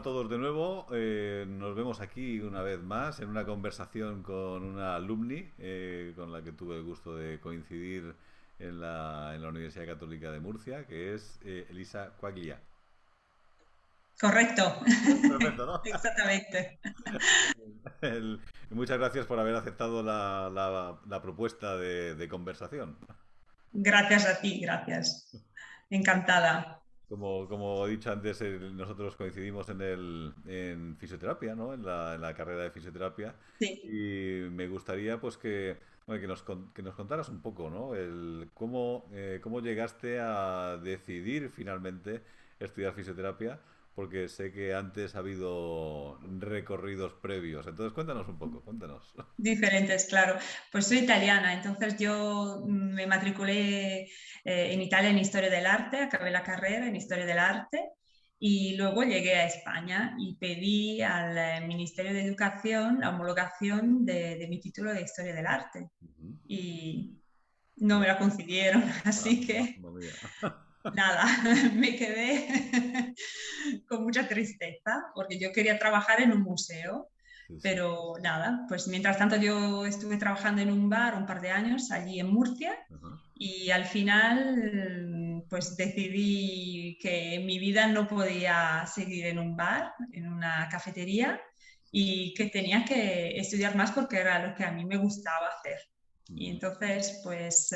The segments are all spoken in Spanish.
todos de nuevo. Nos vemos aquí una vez más en una conversación con una alumni con la que tuve el gusto de coincidir en la Universidad Católica de Murcia, que es Elisa Quaglia. Correcto, Perfecto, ¿no? exactamente. Muchas gracias por haber aceptado la propuesta de conversación. Gracias a ti, gracias. Encantada. Como he dicho antes, nosotros coincidimos en fisioterapia, ¿no? En la carrera de fisioterapia. Sí. Y me gustaría, pues, bueno, que nos contaras un poco, ¿no? Cómo llegaste a decidir finalmente estudiar fisioterapia, porque sé que antes ha habido recorridos previos. Entonces, cuéntanos un poco, cuéntanos. Diferentes, claro. Pues soy italiana, entonces yo me matriculé en Italia en Historia del Arte, acabé la carrera en Historia del Arte y luego llegué a España y pedí al Ministerio de Educación la homologación de mi título de Historia del Arte Ujú. y no me Va- la concedieron, así que Mamma mía. nada, me quedé con mucha tristeza porque yo quería trabajar en un museo, Sí, sí. pero nada, pues mientras tanto yo estuve trabajando en un bar un par de años allí en Murcia Ajá. y al final pues decidí que mi vida no podía seguir en un bar, en una cafetería Sí, sí. y que tenía que estudiar más porque era lo que a mí me gustaba hacer. Y Ujú. entonces, pues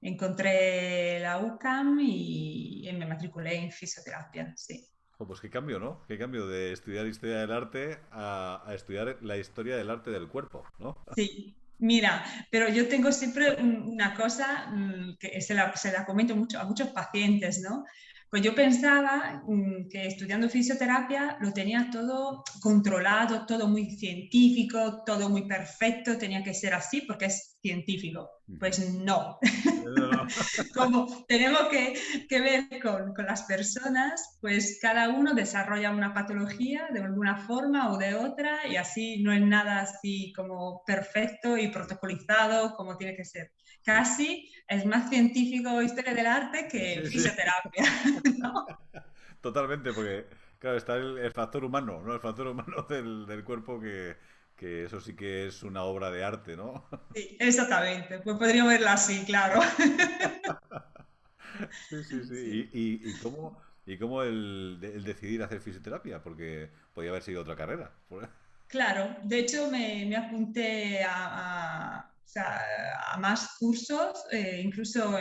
encontré la UCAM y me matriculé en fisioterapia, sí. Pues qué cambio, ¿no? Qué cambio de estudiar historia del arte a estudiar la historia del arte del cuerpo, ¿no? Sí, mira, pero yo tengo siempre una cosa que se la comento mucho a muchos pacientes, ¿no? Pues yo pensaba que estudiando fisioterapia lo tenía todo controlado, todo muy científico, todo muy perfecto, tenía que ser así porque es científico. Ujú. Pues no, No, no. como tenemos que ver con las personas, pues cada uno desarrolla una patología de alguna forma o de otra y así no es nada así como perfecto y protocolizado como tiene que ser. Sí, Casi es más científico historia del arte que sí, sí. fisioterapia, ¿no? Totalmente, porque, claro, está el factor humano, ¿no? El factor humano del cuerpo que eso sí que es una obra de arte, ¿no? Sí, exactamente, pues podríamos verlo así, claro. Sí, sí, sí. Sí. Y cómo el decidir hacer fisioterapia? Porque podía haber sido otra carrera. Claro, de hecho me apunté o sea, a más cursos, incluso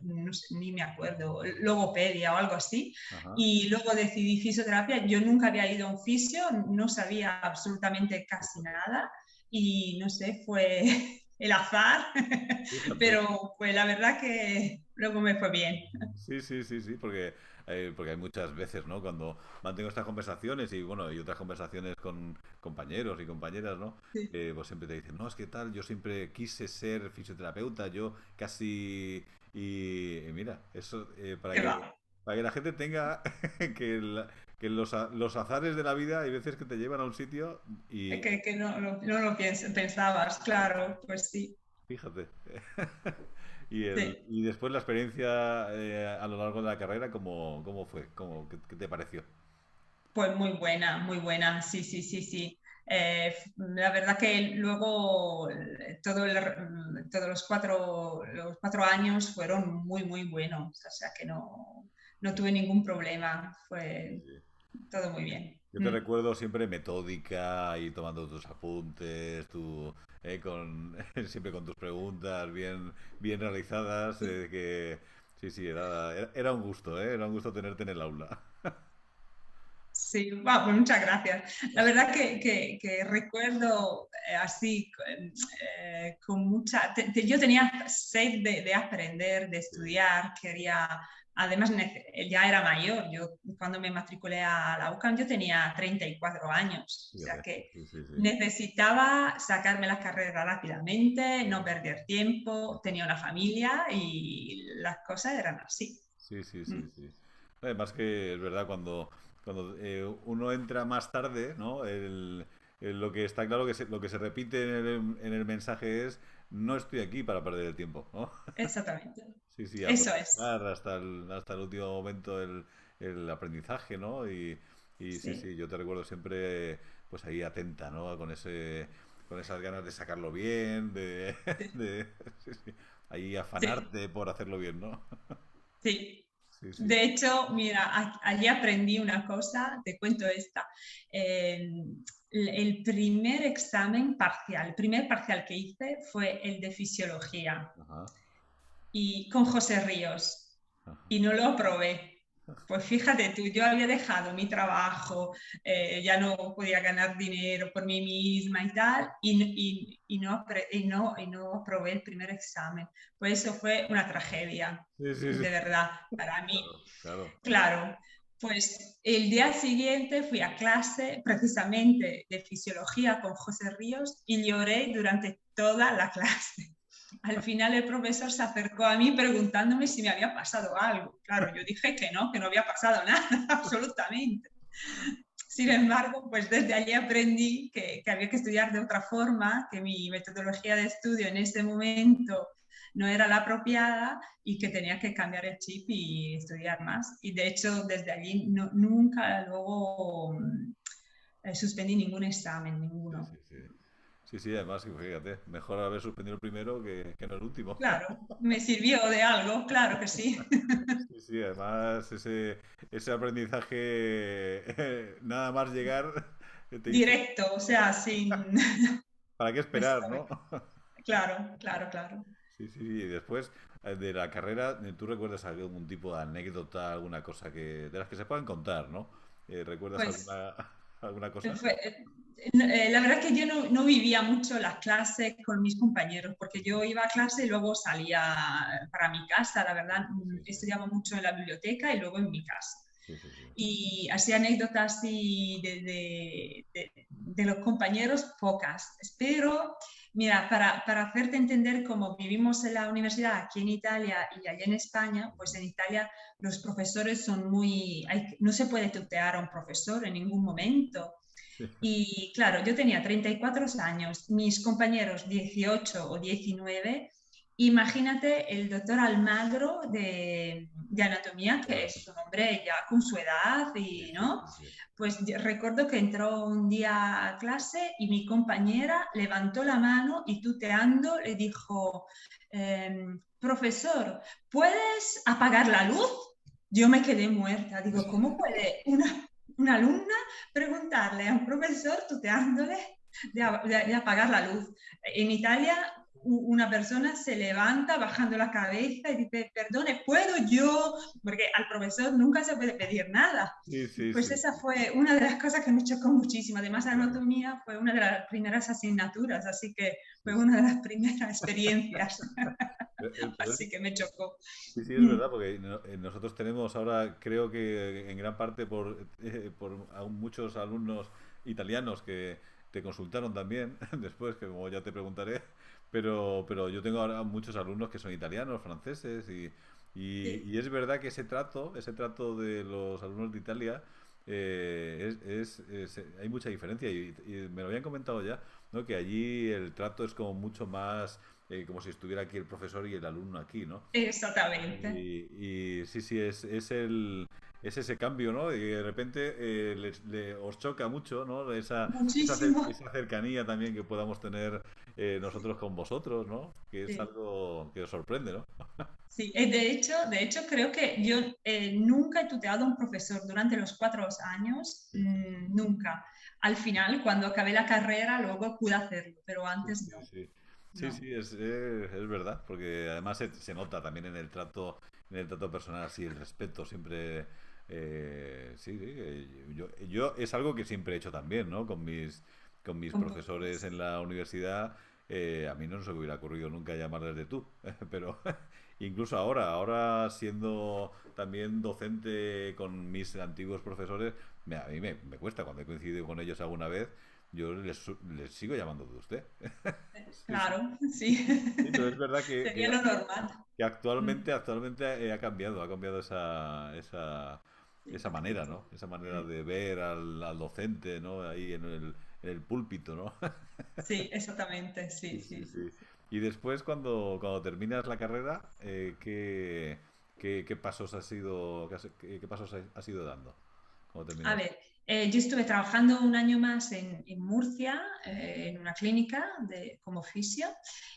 no sé, ni me acuerdo, logopedia o algo así, Ajá. y luego decidí fisioterapia. Yo nunca había ido a un fisio, no sabía absolutamente casi nada y no sé, fue el azar, Fíjate. pero pues la verdad que luego me fue bien. Sí, sí, sí, sí, porque hay muchas veces, ¿no? Cuando mantengo estas conversaciones y, bueno, y otras conversaciones con compañeros y compañeras, ¿no? Sí, Pues siempre te dicen, no, es que tal, yo siempre quise ser fisioterapeuta, yo casi... Y mira, eso, que va. para que la gente tenga que, que los azares de la vida hay veces que te llevan a un sitio y, Que no, no lo pensabas, claro, pues sí. fíjate. Sí. Y después la experiencia a lo largo de la carrera, cómo fue? Qué te pareció? Muy buena, sí, sí, sí, sí. La verdad que luego todos los 4 años fueron muy, muy buenos, o sea que no, no tuve ningún problema, Sí, fue sí. todo muy bien. Yo te recuerdo siempre metódica y tomando tus apuntes, siempre con tus preguntas bien realizadas, que sí, sí, era un gusto, ¿eh? Era un gusto tenerte en el aula. Sí, va, pues muchas gracias. La verdad que recuerdo así, con mucha... yo tenía sed de aprender, de Sí, estudiar, quería... Además, ya era mayor. Yo cuando me matriculé a la UCAM yo tenía 34 años. O sea fíjate. que Sí, sí, sí. necesitaba sacarme la carrera rápidamente, no perder tiempo, tenía una familia y las cosas eran así. Sí, sí, Mm. sí, sí. Además que es verdad, cuando uno entra más tarde, ¿no? Lo que está claro lo que se repite en el mensaje es no estoy aquí para perder el tiempo, ¿no? Exactamente. Sí, sí, Eso es. aprovechar hasta el último momento el aprendizaje, ¿no? Y sí, sí, sí, yo te recuerdo siempre, pues ahí atenta, ¿no? Con esas ganas de sacarlo bien, sí. sí, sí, ahí Sí. afanarte por hacerlo bien, ¿no? Sí. Sí, sí. De hecho, mira, allí aprendí una cosa, te cuento esta. Eh, el primer examen parcial, el primer parcial que hice fue el de fisiología Ajá, y con José Ríos ajá. y no lo aprobé. Pues fíjate tú, yo había dejado mi trabajo, ya no podía ganar dinero por mí misma y tal, y no aprobé el primer examen. Pues eso fue una tragedia, Sí, sí, sí. de verdad, para mí. Claro, claro. Claro, pues el día siguiente fui a clase precisamente de fisiología con José Ríos y lloré durante toda la clase. Al final el profesor se acercó a mí preguntándome si me había pasado algo. Claro, yo dije que no había pasado nada, absolutamente. Sin embargo, pues desde allí aprendí que había que estudiar de otra forma, que mi metodología de estudio en ese momento no era la apropiada y que tenía que cambiar el chip y estudiar más. Y de hecho, desde allí nunca luego suspendí ningún examen, Sí, ninguno. sí, sí. Sí, sí, además, fíjate, mejor haber suspendido el primero que no el último. Claro, me sirvió de algo, claro que sí. Sí, sí, además ese aprendizaje, nada más llegar, te hizo... Directo, o sea, sin... ¿Para qué esperar, no? Claro, claro, claro. Sí, sí, sí. Y después de la carrera, ¿tú recuerdas algún tipo de anécdota, alguna cosa que de las que se puedan contar, ¿no? ¿Recuerdas Pues alguna, alguna cosa? la verdad es que yo no vivía mucho las clases con mis compañeros, porque yo iba a clase y luego salía para mi casa, la verdad, Sí, sí, sí. estudiaba mucho en la biblioteca y luego en mi casa. Sí, sí, sí. Y así anécdotas así de los compañeros, pocas. Pero, mira, para hacerte entender cómo vivimos en la universidad aquí en Italia y allá en España, pues en Italia los profesores son no se puede tutear a un profesor en ningún momento. Sí, Y claro, yo tenía 34 años, mis compañeros 18 o 19. Imagínate el doctor Almagro de anatomía, que es un hombre ya con su edad, sí, y sí, ¿no? sí, sí. Pues recuerdo que entró un día a clase y mi compañera levantó la mano y tuteando le dijo, profesor, ¿puedes apagar la luz? Yo me quedé muerta. Digo, ¿cómo puede una alumna preguntarle a un profesor tuteándole de apagar la luz? En Italia, una persona se levanta bajando la cabeza y dice, perdone, ¿puedo yo? Porque al profesor nunca se puede pedir nada. Sí, sí, Pues sí, esa sí. fue una de las cosas que me chocó muchísimo. Además, Claro. anatomía fue una de las primeras asignaturas, así que Sí, fue sí. una de las primeras experiencias. Pues, Así que me chocó. sí, sí, es Mm. verdad, porque nosotros tenemos ahora, creo que en gran parte por muchos alumnos italianos que te consultaron también, después, que como ya te preguntaré, pero yo tengo ahora muchos alumnos que son italianos, franceses, Sí, y es verdad que ese trato de los alumnos de Italia, hay mucha diferencia, y me lo habían comentado ya, ¿no? Que allí el trato es como mucho más como si estuviera aquí el profesor y el alumno aquí, ¿no? exactamente. Y sí, sí, es ese cambio, ¿no? Y de repente os choca mucho, ¿no? Muchísimo. Esa cercanía también que podamos tener nosotros con vosotros, ¿no? Que es Sí. algo que os sorprende, ¿no? Sí, de hecho, creo que yo nunca he tuteado a un profesor durante los 4 años, Sí, sí, sí. nunca. Al final, cuando acabé la carrera, luego pude hacerlo, pero Sí, antes sí, no, sí. Sí, no. sí, es verdad, porque además se nota también en el trato personal, así, el respeto siempre. Sí, sí, yo es algo que siempre he hecho también, ¿no? Con mis profesores en la universidad, a mí no se me hubiera ocurrido nunca llamarles de tú, pero incluso ahora siendo también docente con mis antiguos profesores, a mí me cuesta cuando he coincidido con ellos alguna vez, yo les sigo llamando de usted. Sí, sí. Claro, sí. Sí, pero es verdad Sería lo normal. que Mm, actualmente ha cambiado sí, esa manera, ¿no? Esa manera sí, de ver al docente, ¿no? Ahí en el púlpito, ¿no? sí, exactamente, sí, Sí, sí, sí, sí. sí. Y después, cuando terminas la carrera, qué pasos has ido, qué pasos has ido dando? Cuando A terminas. ver, Yo estuve trabajando un año más en Murcia, en una clínica como fisio,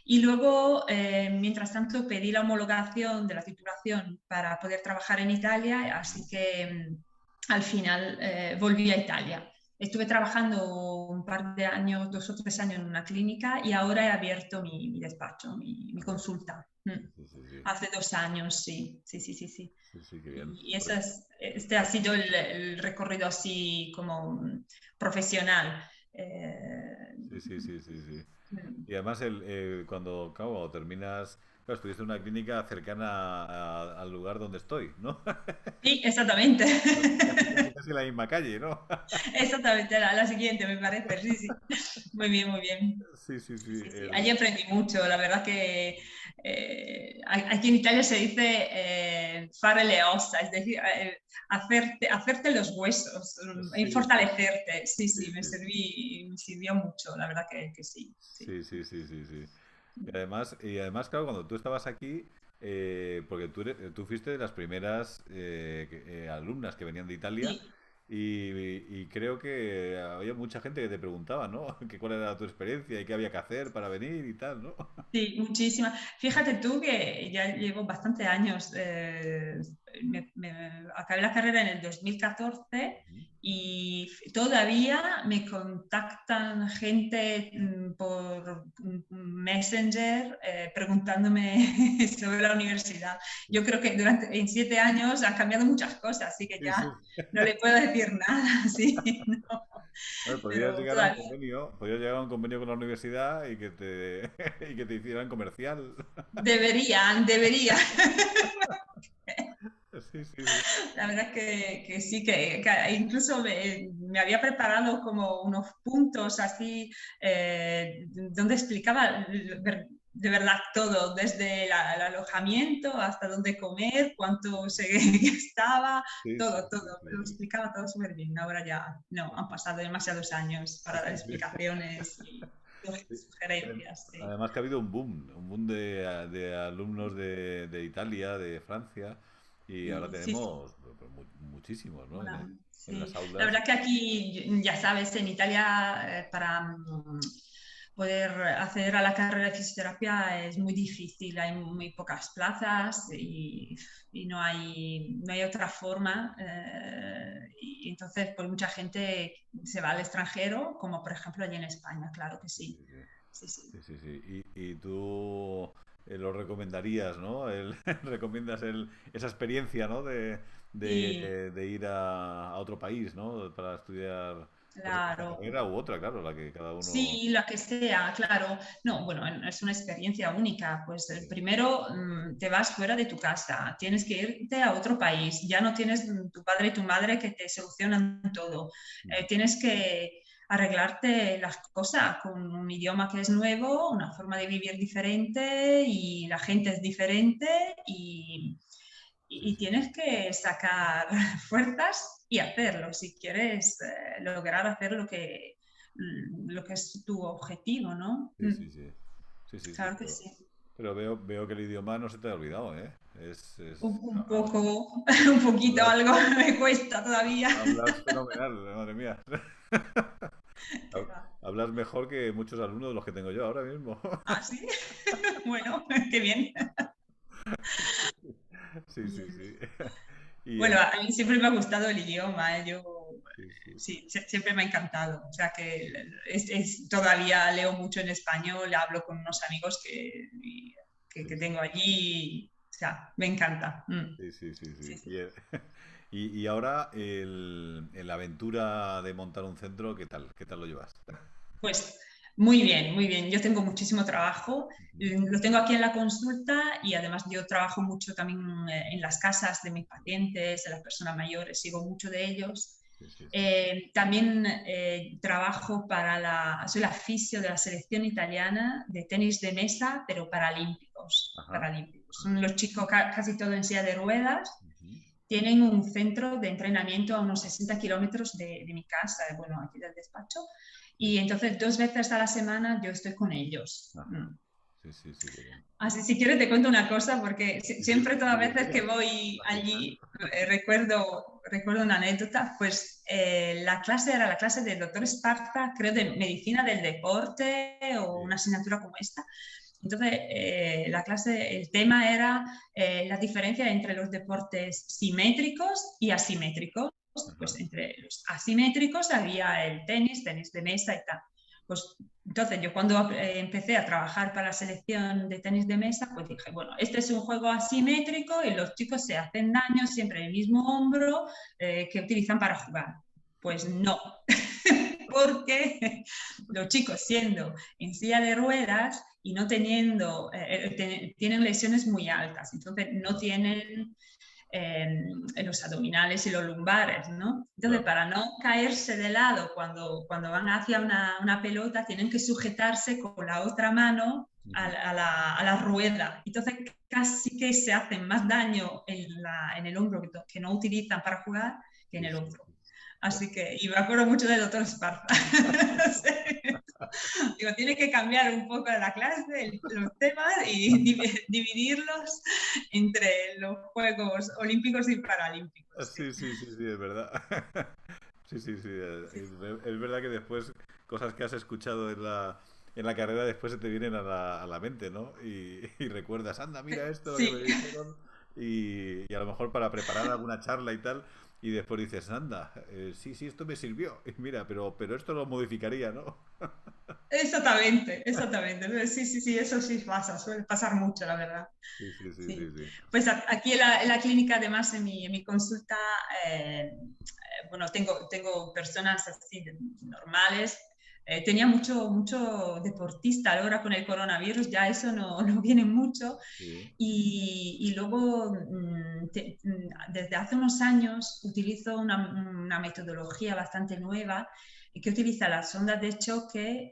y luego, mientras tanto, pedí la homologación de la titulación para poder trabajar en Italia, así que al final volví a Italia. Estuve trabajando un par de años, 2 o 3 años en una clínica y ahora he abierto mi despacho, mi consulta. Sí, sí, sí. Hace 2 años, sí, sí, sí, sí, sí. Sí, sí, qué bien. Y este ha sido el recorrido así como profesional. Sí, sí, sí, sí, sí. Mm, Y además, cuando, claro, cuando terminas, claro, estuviste en una clínica cercana al lugar donde estoy, ¿no? sí, exactamente. Casi, casi, casi en la misma calle, ¿no? Exactamente, la siguiente me parece, sí, sí. Muy bien, muy bien. Sí, sí, sí. Sí, sí. Allí aprendí mucho, la verdad que aquí en Italia se dice fare le ossa, es decir, hacerte los huesos y Sí, fortalecerte. Sí, sí, sí, sí. me sirvió mucho, la verdad que sí, sí. Sí, sí, sí, sí, sí. Y además, claro, cuando tú estabas aquí, porque tú fuiste de las primeras alumnas que venían de Italia Sí, y creo que había mucha gente que te preguntaba, ¿no? Que cuál era tu experiencia y qué había que hacer para venir y tal, ¿no? sí, muchísimas. Fíjate tú que ya llevo bastantes años, acabé la carrera en el 2014 Ujú. y todavía me contactan gente por Messenger preguntándome sobre la universidad. Yo creo que en 7 años han cambiado muchas cosas, así que Sí, ya sí. no le puedo decir nada, sí, no, A ver, pero todavía podrías llegar a un convenio con la universidad y que te, y que te hicieran comercial. deberían. Sí, sí, sí. La verdad que sí, que incluso me había preparado como unos puntos así donde explicaba de verdad todo, desde el alojamiento hasta dónde comer, cuánto se gastaba, Sí, sí, todo, sí, todo. Lo sí. explicaba todo súper bien. Ahora ya no, han pasado demasiados años Sí, para dar sí, sí. explicaciones y Sí. sugerencias. Sí. Además que ha habido un boom de alumnos de Italia, de Francia, y ahora Sí, sí, sí. tenemos pues, muchísimos, ¿no? En las Sí, la aulas. verdad que aquí, ya sabes, en Italia para poder acceder a la carrera de fisioterapia es muy difícil, hay muy pocas plazas y no hay otra forma. Y entonces, pues mucha gente se va al extranjero, como por ejemplo allí en España, claro que Sí, sí. sí, sí. Sí, sí. Sí, sí, sí. Y tú lo recomendarías, ¿no? Recomiendas esa experiencia, ¿no? Sí, De ir a otro país, ¿no? Para estudiar pues, esta claro. carrera u otra, claro, la que cada uno... Sí, la que sea, claro. No, bueno, es una experiencia única. Pues primero te vas fuera de tu casa, tienes que irte a otro país, ya no tienes tu padre y tu madre que te solucionan todo. Tienes que arreglarte las cosas con un idioma que es nuevo, una forma de vivir diferente y la gente es diferente Sí, y sí, sí. tienes que sacar fuerzas y hacerlo si quieres lograr hacer lo que es tu objetivo, ¿no? Sí, sí, sí. Sí, sí, sí. Claro que sí. Pero veo que el idioma no se te ha olvidado, ¿eh? Un poco, un poquito Hablas, algo me cuesta todavía. hablas fenomenal, madre mía. ¿Qué va? Hablas mejor que muchos alumnos de los que tengo yo ahora mismo. Ah, sí. Bueno, qué bien. Sí, sí, Bien. sí. Y Bueno, a mí siempre me ha gustado el idioma, yo sí, sí. sí, siempre me ha encantado. O sea que todavía leo mucho en español, hablo con unos amigos Sí, que sí, tengo allí. O sea, me encanta. sí, sí, sí, Sí, sí. sí. Y ahora la aventura de montar un centro, ¿qué tal? ¿Qué tal lo llevas? Pues muy bien, muy bien. Yo tengo muchísimo trabajo. Ujú. Lo tengo aquí en la consulta y además yo trabajo mucho también en las casas de mis pacientes, de las personas mayores, sigo mucho de ellos. Sí, sí, sí. También trabajo soy la fisio de la selección italiana de tenis de mesa, pero paralímpicos. Ajá. Paralímpicos. Son los chicos casi todos en silla de ruedas. Ujú. Tienen un centro de entrenamiento a unos 60 kilómetros de mi casa, bueno, aquí del despacho. Sí, Y entonces 2 veces a la semana yo estoy con ellos. ajá. sí, sí, sí, qué bien. Así, si quieres te cuento una cosa, porque Sí, sí, siempre, todas las dime, veces que dime. voy Va genial. allí, recuerdo una anécdota, pues la clase era la clase del doctor Esparza, creo de medicina del deporte o una Sí. asignatura como esta. Entonces, la clase, el tema era la diferencia entre los deportes simétricos y asimétricos. Ajá. Pues entre los asimétricos había el tenis, tenis de mesa y tal. Pues entonces yo cuando empecé a trabajar para la selección de tenis de mesa, pues dije, bueno, este es un juego asimétrico y los chicos se hacen daño siempre en el mismo hombro que utilizan para jugar. Pues no, porque los chicos siendo en silla de ruedas y no teniendo, tienen lesiones muy altas, entonces no tienen los abdominales y los lumbares, ¿no? Entonces, Claro. para no caerse de lado cuando van hacia una pelota, tienen que sujetarse con la otra mano Ujú. a la rueda. Entonces, casi que se hacen más daño en el hombro que no utilizan para jugar que en Sí, el sí, otro. sí. Claro. Así que, y me acuerdo mucho del doctor Esparza. Digo, tiene que cambiar un poco la clase, los temas y dividirlos entre los Juegos Olímpicos y Paralímpicos. Sí, sí, sí, sí, es verdad. Sí, sí, sí. Sí, Es verdad que después cosas que has escuchado en la carrera después se te vienen a la mente, ¿no? Y recuerdas, anda, mira esto, lo que me sí, dijeron. Y a lo mejor para preparar alguna charla y tal. Y después dices, anda, sí, sí, esto me sirvió. Y mira, pero esto lo modificaría, ¿no? exactamente, exactamente. Sí, sí, sí, eso sí pasa, suele pasar mucho, la verdad. Sí, sí, sí, sí, Sí. sí. Pues aquí en la clínica, además, en mi consulta, bueno, tengo personas así normales. Tenía mucho deportista ahora con el coronavirus, ya eso no viene mucho. Sí. Y luego, desde hace unos años, utilizo una metodología bastante nueva que utiliza las ondas de choque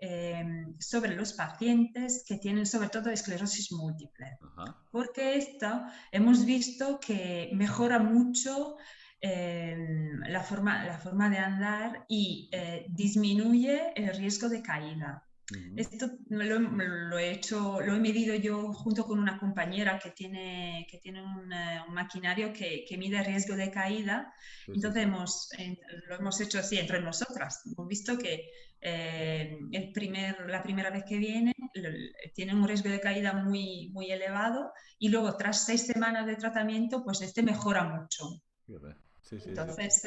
sobre los pacientes que tienen sobre todo esclerosis múltiple. Ajá. Porque esto hemos visto que mejora mucho la forma de andar y disminuye el riesgo de caída. Ujú. Esto lo he medido yo junto con una compañera que tiene un maquinario que mide el riesgo de caída. Sí, sí, Entonces sí. lo hemos hecho así entre nosotras. Hemos visto que la primera vez que viene tienen un riesgo de caída muy elevado y luego tras 6 semanas de tratamiento, pues este mejora mucho. Fíjate. Sí, sí, sí. Entonces,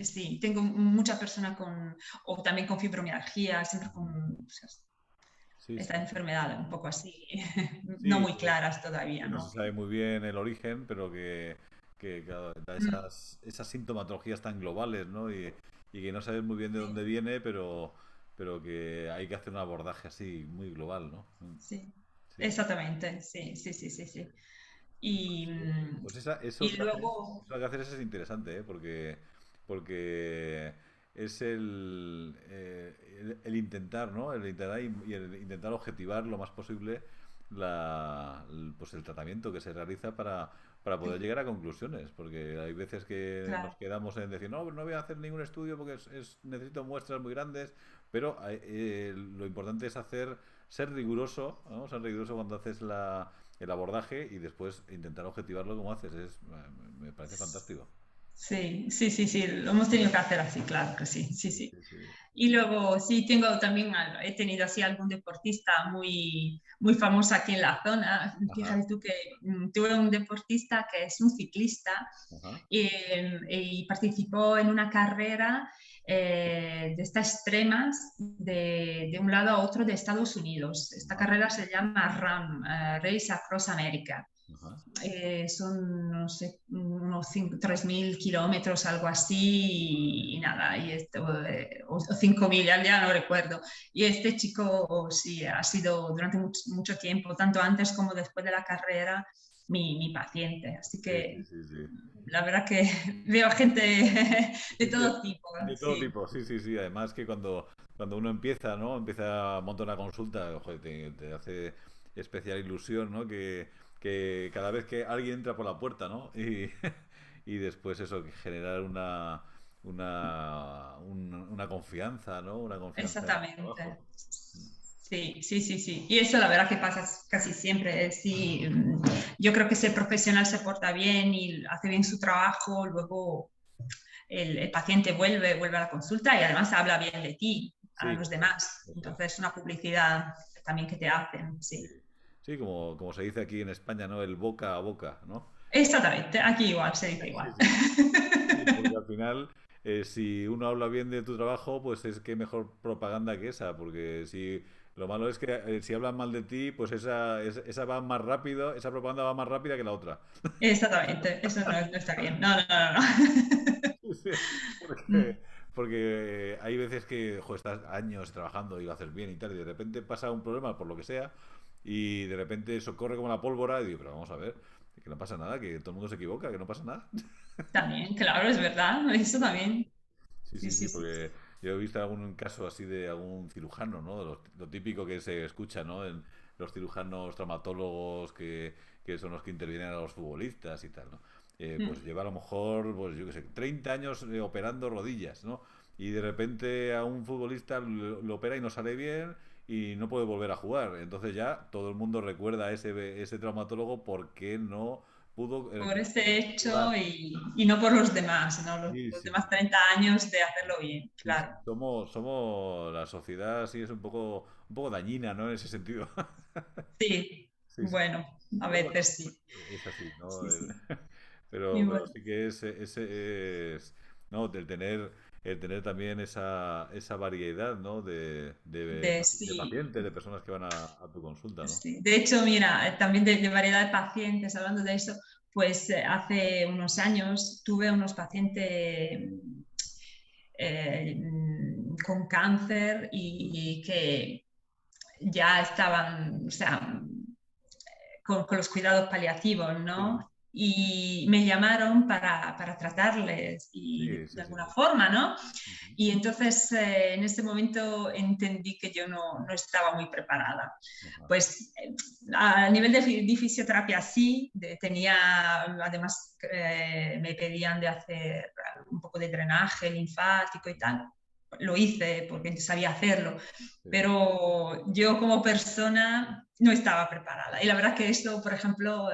sí, tengo muchas personas o también con fibromialgia, siempre Ujú. con pues, Sí, estas sí. enfermedades un poco así, no Sí, muy claras todavía, que no se ¿no? sabe muy bien el origen, pero que claro, da Mm, esas sintomatologías tan globales, ¿no? Y que no sabes muy bien de sí, dónde viene, pero que hay que hacer un abordaje así muy global, ¿no? sí, Sí. exactamente, sí, sí, sí, sí, sí. Y, Pues y luego, eso que haces es interesante, ¿eh? Porque es el intentar, ¿no? El intentar y el intentar objetivar lo más posible pues el tratamiento que se realiza para poder sí, llegar a conclusiones. Porque hay veces que nos claro, quedamos en decir, no, no voy a hacer ningún estudio porque necesito muestras muy grandes, pero lo importante es ser riguroso, ¿no? Ser riguroso cuando haces el abordaje y después intentar objetivarlo como haces. Me parece fantástico. sí, sí, sí, sí, lo hemos tenido que hacer así, claro que sí, sí, Sí, sí. sí, sí. Y luego sí, tengo también, he tenido así algún deportista muy famoso aquí en la zona. Ajá, Fíjate tú que tuve un deportista que es un ciclista ajá, y participó en una carrera de estas extremas de un lado a otro de Estados Unidos. Esta ajá, carrera se llama RAM, Race Across America. ajá. Son, no sé, unos 3.000 kilómetros, algo así, y nada, y esto, o 5.000, ya no recuerdo. Y este chico, sí, ha sido durante mucho tiempo, tanto antes como después de la carrera, mi paciente. Así Sí, sí, que sí, sí. la verdad que veo gente de Sí, todo tipo, de todo sí, tipo, sí, sí, sí. Además que cuando uno empieza, ¿no? Empieza a montar una consulta, joder, te hace especial ilusión, ¿no? Que cada vez que alguien entra por la puerta, ¿no? Y después eso, que generar una confianza, ¿no? Una confianza en el trabajo. exactamente. Sí, sí, sí, sí. Y eso la verdad que pasa casi siempre. Si, yo creo que si el profesional se porta bien y hace bien su trabajo, luego el paciente vuelve a la consulta y además habla bien de ti a Sí, los correcto. demás. Eso es. Entonces, es una publicidad también que te hacen, Sí, sí. sí, como se dice aquí en España, ¿no? El boca a boca, ¿no? Exactamente, aquí igual, se dice Sí, igual. sí. Sí, porque al final, si uno habla bien de tu trabajo, pues es que mejor propaganda que esa, porque si lo malo es que si hablan mal de ti, pues esa va más rápido, esa propaganda va más rápida que la otra. Exactamente, eso no está bien. No, no, no, no. Sí, porque, Mm, porque hay veces que jo, estás años trabajando y lo haces bien y tal, y de repente pasa un problema por lo que sea, y de repente eso corre como la pólvora, y digo, pero vamos a ver, que no pasa nada, que todo el mundo se equivoca, que no pasa nada. también, claro, es verdad, eso también. Sí, Sí, sí, sí, sí, sí, porque sí. yo he visto algún caso así de algún cirujano, ¿no? Lo típico que se escucha, ¿no? En los cirujanos traumatólogos que son los que intervienen a los futbolistas y tal, ¿no? Pues Mm. lleva a lo mejor, pues yo qué sé, 30 años operando rodillas, ¿no? Y de repente a un futbolista lo opera y no sale bien y no puede volver a jugar. Entonces ya todo el mundo recuerda a ese traumatólogo porque no pudo Por ese hecho jugar. y no por los demás, ¿no? Sí, Los sí, demás sí. 30 años de hacerlo bien, Sí, sí. claro. Somos la sociedad, sí, es un poco dañina, ¿no? En ese sentido. Sí, Sí, sí. bueno, a Pero bueno, veces sí. es así, ¿no? Sí, sí. Y Pero bueno, sí que ¿no? El tener también esa variedad, ¿no? De sí, pacientes, de personas que van a tu consulta, ¿no? sí. De hecho, mira, también de variedad de pacientes, hablando de eso, pues hace unos años tuve unos pacientes con cáncer y que ya estaban, o sea, con los cuidados paliativos, ¿no? Sí, Y me llamaron para tratarles y sí, sí, de sí, alguna sí. forma, ¿no? Ujú. Y entonces en ese momento entendí que yo no estaba muy preparada. Ajá. Pues a nivel de fisioterapia sí, tenía, además me pedían de hacer un poco de drenaje linfático y tal. Lo hice porque sabía hacerlo, Sí, pero yo como persona no estaba preparada. Y la verdad que esto, por ejemplo,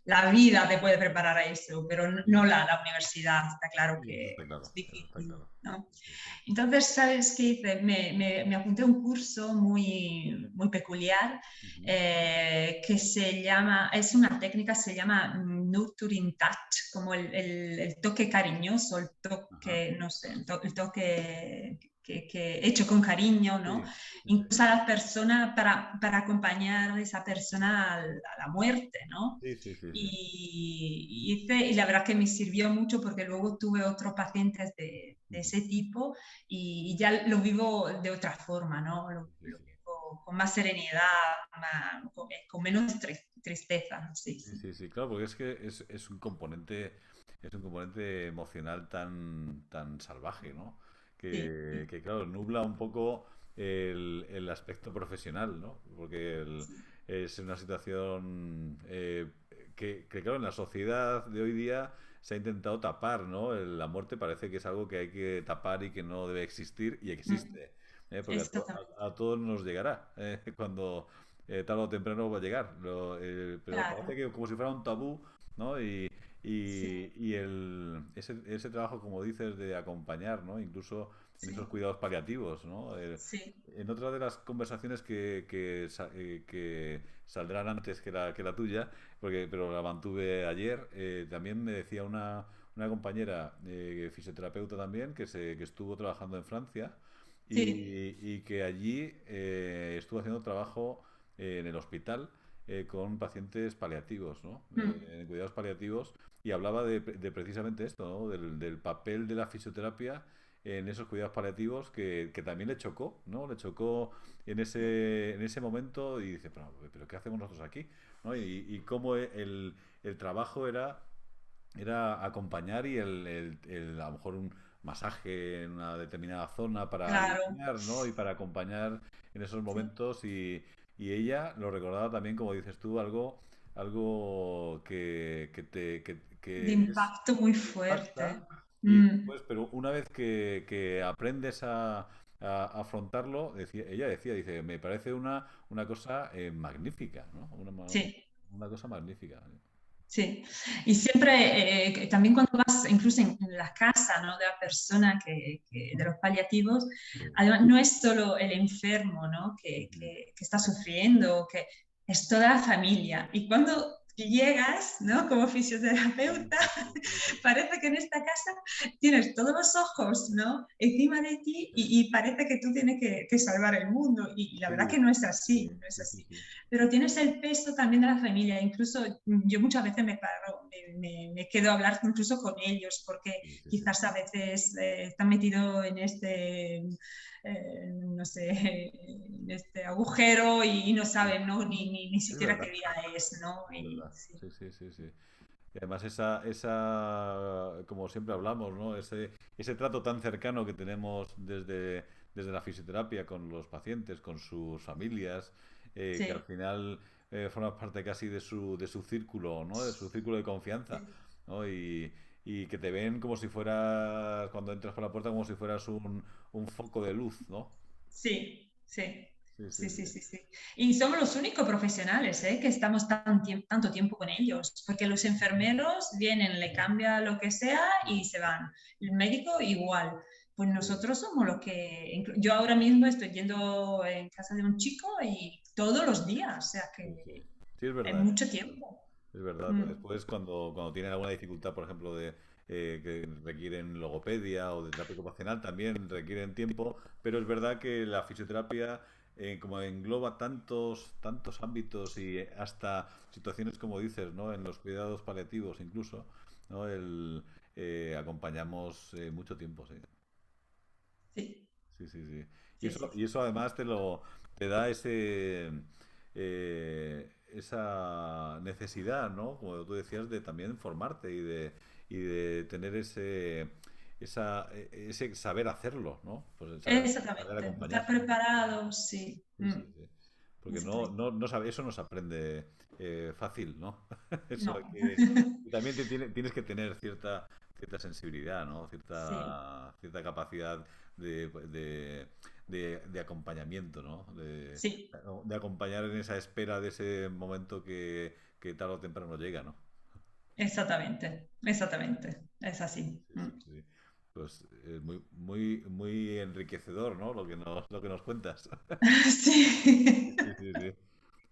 la vida te puede preparar a eso, pero no sí, la universidad, está claro sí, eso que está es claro, eso está difícil, claro. ¿no? Sí, sí. Entonces, ¿sabes qué hice? Me apunté a un curso muy peculiar Ujú. que se llama, es una técnica, se llama Nurturing Touch, como el toque cariñoso, el Ajá. toque, no sé, el toque hecho con cariño, ¿no? Sí, sí, sí. Incluso a la persona para acompañar a esa persona a la muerte, ¿no? Sí, sí, sí, sí. Y la verdad que me sirvió mucho porque luego tuve otros pacientes de Ujú. ese tipo y ya lo vivo de otra forma, ¿no? Sí, sí, Lo sí. vivo con más serenidad, con menos tristeza, sí, Sí, sí. sí, sí, claro, porque es que es un componente emocional tan salvaje, ¿no? Sí, sí, Que, claro, nubla un poco el aspecto profesional, ¿no? Porque sí. es una situación claro, en la sociedad de hoy día se ha intentado tapar, ¿no? La muerte parece que es algo que hay que tapar y que no debe existir, y Mm, existe, porque exactamente, a todos nos llegará cuando tarde o temprano va a llegar. Pero parece claro, que como si fuera un tabú, ¿no? sí, Y ese trabajo, como dices, de acompañar, ¿no? Incluso en esos sí, cuidados paliativos, ¿no? sí, En otra de las conversaciones que saldrán antes que la tuya, pero la mantuve ayer, también me decía una compañera fisioterapeuta también que estuvo trabajando en Francia sí. y que allí estuvo haciendo trabajo en el hospital con pacientes paliativos, ¿no? Mm, En cuidados paliativos y hablaba de precisamente esto, ¿no? Del papel de la fisioterapia en esos cuidados paliativos que también le chocó, ¿no? Le chocó en ese momento y dice, pero ¿qué hacemos nosotros aquí? ¿No? Y cómo el trabajo era acompañar y a lo mejor un masaje en una determinada zona para claro, aliviar, ¿no? Y para acompañar en esos sí. momentos y ella lo recordaba también, como dices tú, algo De que es impacto muy impacta fuerte. y Mm, después, pero una vez que aprendes afrontarlo, ella decía, dice, me parece una cosa magnífica, ¿no? Sí. Una cosa magnífica. Sí, y siempre, también cuando vas incluso en la casa, ¿no? De la persona de los paliativos, Sí. además no es solo el enfermo, ¿no? Ujú. Que está sufriendo, que es toda la familia. Y cuando llegas, ¿no? Como Sí, fisioterapeuta, sí, sí, sí, sí. parece que en esta casa tienes todos los ojos, ¿no? Encima de ti y parece que tú tienes que salvar el mundo. Y la verdad Sí, que no es sí, así, no es sí, sí, así, sí. pero tienes el peso también de la familia. Incluso yo muchas veces me paro, me quedo a hablar incluso con ellos, porque Sí, sí, sí. quizás a veces están metidos en este, no sé, en este agujero y no Sí. saben, ¿no? Ni Es siquiera qué verdad, día es, ¿no? es Y, verdad. sí. Sí, sí, sí, sí. Y además como siempre hablamos, ¿no? Ese trato tan cercano que tenemos desde la fisioterapia con los pacientes, con sus familias, que al Sí, final forma parte casi de su círculo, ¿no? De su círculo de confianza, sí, ¿no? Y que te ven como si fueras, cuando entras por la puerta, como si fueras un foco de luz, ¿no? sí, sí. Sí, sí, Sí, sí, sí. sí, sí. Y somos los únicos profesionales, ¿eh? Que estamos tanto tiempo con ellos, porque los enfermeros vienen, le cambia lo que sea y se van. El médico igual. Pues Sí, nosotros somos los que... Yo ahora mismo estoy yendo en casa de un chico y todos los días, o sea sí, sí. que Sí, es es verdad. mucho tiempo. Es verdad. Mm. Después, cuando tienen alguna dificultad, por ejemplo, que requieren logopedia o de terapia ocupacional, también requieren tiempo, pero es verdad que la fisioterapia, como engloba tantos ámbitos y hasta situaciones, como dices, ¿no? En los cuidados paliativos incluso, ¿no? Acompañamos mucho tiempo, sí. Sí, Sí, sí, sí. Y sí, eso, sí, y sí. eso además te da esa necesidad, ¿no? Como tú decías, de también formarte y de tener ese saber hacerlo, ¿no? Pues el saber Exactamente. Estar acompañar. preparado, sí. Sí, sí, sí. Porque no, Exactamente. no, no sabe, eso no se aprende fácil, ¿no? Eso No. hay y también tienes que tener cierta sensibilidad, ¿no? Sí, Cierta capacidad de acompañamiento, ¿no? sí. De acompañar en esa espera de ese momento que tarde o temprano llega, ¿no? Exactamente, exactamente, es así. Sí, sí, sí. Pues es muy, muy, muy enriquecedor, ¿no? Lo que nos cuentas. Sí, Sí, sí, sí, sí.